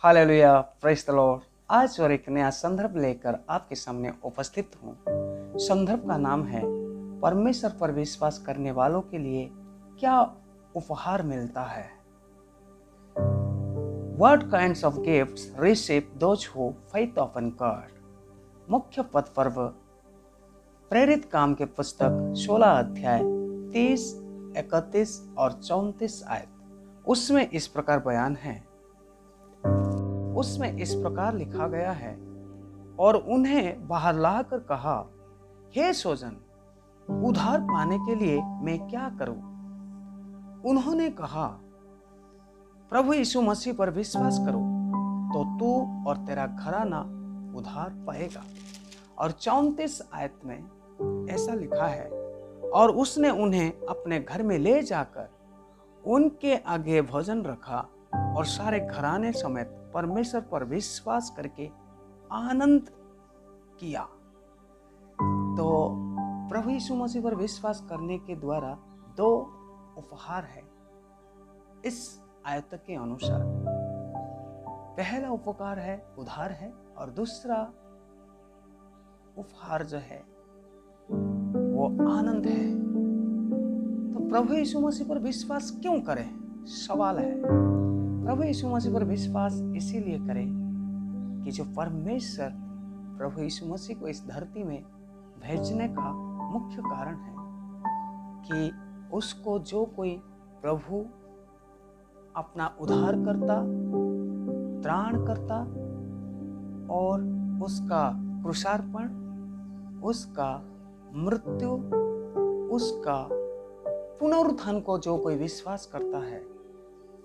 Hallelujah, praise the Lord. आज और एक नया संदर्भ लेकर आपके सामने उपस्थित हूँ। संदर्भ का नाम है परमेश्वर पर विश्वास करने वालों के लिए क्या उपहार मिलता है। What kinds of gifts receive those who faith upon God? मुख्य पद पर्व प्रेरित काम के पुस्तक 16 अध्याय 30, 31 और 34 आयत। उसमें इस प्रकार बयान है। उसमें इस प्रकार लिखा गया है, और उन्हें बाहर लाकर कहा, हे सोजन, उधार पाने के लिए मैं क्या करूं? उन्होंने कहा, प्रभु यीशु मसीह पर विश्वास करो तो तू और तेरा घराना उधार पाएगा। और 34 आयत में ऐसा लिखा है, और उसने उन्हें अपने घर में ले जाकर उनके आगे भोजन रखा और सारे घराने समेत परमेश्वर पर विश्वास करके आनंद किया। तो प्रभु यीशु मसीह पर विश्वास करने के द्वारा दो उपहार है इस आयत के अनुसार। पहला उपकार है उधार है, और दूसरा उपहार जो है वो आनंद है। तो प्रभु यीशु मसीह पर विश्वास क्यों करें? सवाल है। प्रभु यीशु मसीह पर विश्वास इसीलिए करें कि जो परमेश्वर प्रभु यीशु मसीह को इस धरती में भेजने का मुख्य कारण है कि उसको जो कोई प्रभु अपना उद्धार करता, त्राण करता और उसका क्रूसार्पण, उसका मृत्यु, उसका पुनरुत्थान को जो कोई विश्वास करता है,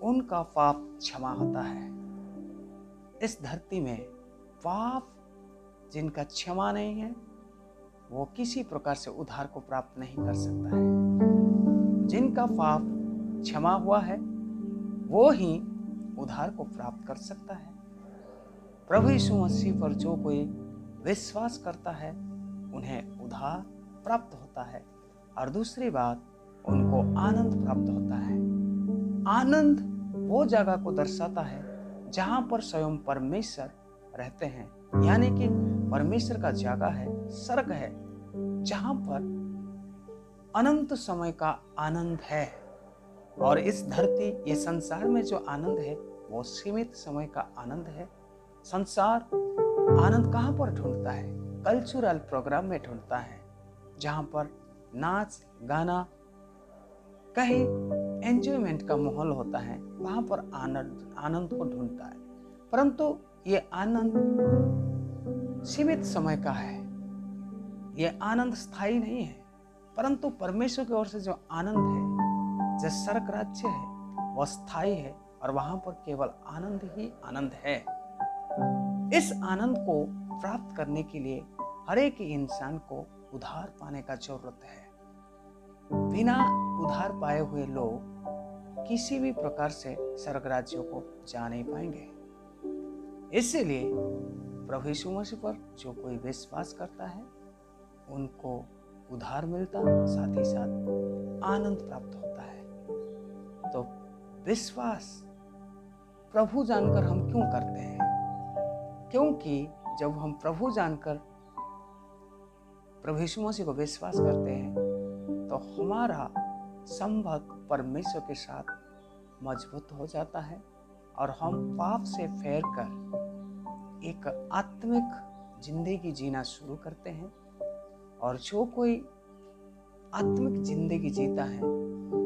उनका पाप क्षमा होता है। इस धरती में पाप जिनका क्षमा नहीं है, वो किसी प्रकार से उद्धार को प्राप्त नहीं कर सकता है। जिनका पाप क्षमा हुआ है, वो ही उद्धार को प्राप्त कर सकता है। प्रभु यीशु मसीह पर जो कोई विश्वास करता है, उन्हें उद्धार प्राप्त होता है। और दूसरी बात, उनको आनंद प्राप्त होता है। आनंद वो जगह को दर्शाता है जहां पर स्वयं परमेश्वर रहते हैं, यानी कि परमेश्वर का जगह है, स्वर्ग है, जहां पर अनंत समय का आनंद है। और इस धरती, ये संसार में जो आनंद है वो सीमित समय का आनंद है। संसार आनंद कहां पर ढूंढता है? कल्चरल प्रोग्राम में ढूंढता है, जहां पर नाच गाना, कहीं एंजॉयमेंट का माहौल होता है, वहां पर आनंद को ढूंढता है। परंतु ये आनंद सीमित समय का है, ये आनंद स्थायी नहीं है। परंतु परमेश्वर की ओर से जो आनंद है, जो स्वर्ग राज्य है, वह स्थायी है, और वहां पर केवल आनंद ही आनंद है। इस आनंद को प्राप्त करने के लिए हर एक इंसान को उधार पाने का जरूरत है। बिना उधार पाए हुए लोग किसी भी प्रकार से स्वर्ग राज्यों को जा नहीं पाएंगे। इसीलिए प्रभु यीशु मसीह पर जो कोई विश्वास करता है, उनको उधार मिलता, साथ ही साथ आनंद प्राप्त होता है। तो विश्वास प्रभु जानकर हम क्यों करते हैं? क्योंकि जब हम प्रभु जानकर प्रभु यीशु मसीह को विश्वास करते हैं, तो हमारा संबंध परमेश्वर के साथ मजबूत हो जाता है, और हम पाप से फेर कर एक आत्मिक जिंदगी जीना शुरू करते हैं। और जो कोई आत्मिक जिंदगी जीता है,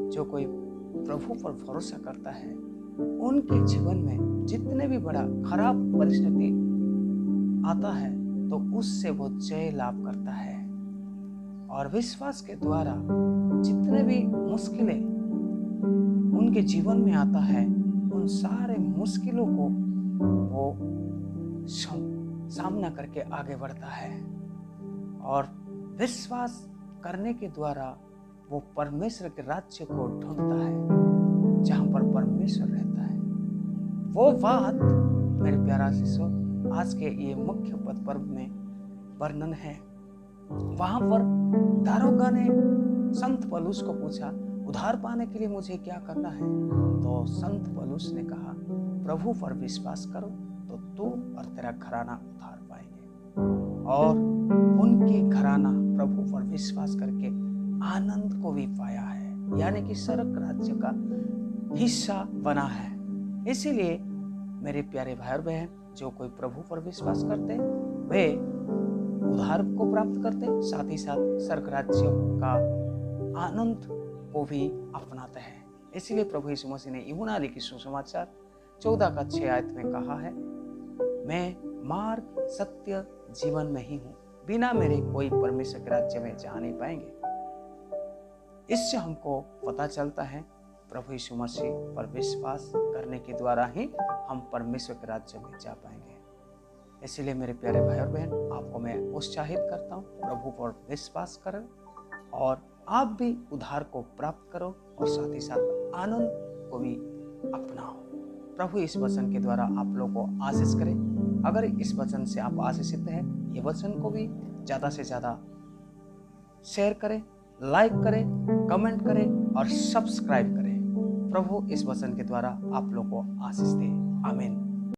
जो कोई प्रभु पर भरोसा करता है, उनके जीवन में जितने भी बड़ा खराब परिस्थिति आता है, तो उससे वो जय लाभ करता है। और विश्वास के द्वारा जितने भी मुश्किलें उनके जीवन में आता है, उन सारे मुश्किलों को वो सामना करके आगे बढ़ता है। और विश्वास करने के द्वारा वो परमेश्वर के राज्य को ढूंढता है, जहां पर परमेश्वर रहता है। वो बात मेरे प्यारा शिष्यों, आज के ये मुख्य पद पर्व में वर्णन है। वहां पर दारोगा ने संत पौलुस को पूछा, उधार पाने के लिए मुझे क्या करना है? तो संत पौलुस ने कहा, प्रभु पर विश्वास करो तो तू और तेरा घराना उद्धार पाएंगे और उनकी घराना प्रभु पर विश्वास करके आनंद को भी पाया है, यानी कि स्वर्ग राज्य का हिस्सा बना है। इसीलिए मेरे प्यारे भाई और बहन, जो कोई प्रभु पर विश्वास करते वे उद्धार को प्राप्त करते, साथ ही साथ स्वर्ग राज्य का आनंद को भी अपनाते हैं। इसलिए प्रभु यीशु मसीह ने यूहन्ना लिखी सुसमाचार 14:6 में कहा है, मैं मार्ग, सत्य, जीवन में ही हूँ, बिना मेरे कोई परमेश्वर के राज्य में जा नहीं पाएंगे। इससे हमको पता चलता है प्रभु यीशु मसीह पर विश्वास करने के द्वारा ही हम परमेश्वर के राज्य में जा पाएंगे। इसलिए मेरे प्यारे भाई और बहन, आपको मैं उत्साहित करता हूँ, प्रभु पर विश्वास करें और आप भी उद्धार को प्राप्त करो और साथ ही साथ आनंद को भी अपनाओ। प्रभु इस वचन के द्वारा आप लोगों को आशीष करें। अगर इस वचन से आप आशीषित हैं, ये वचन को भी ज़्यादा से ज़्यादा शेयर करें, लाइक करें, कमेंट करें और सब्सक्राइब करें। प्रभु इस वचन के द्वारा आप लोगों को आशीष दे। आमीन।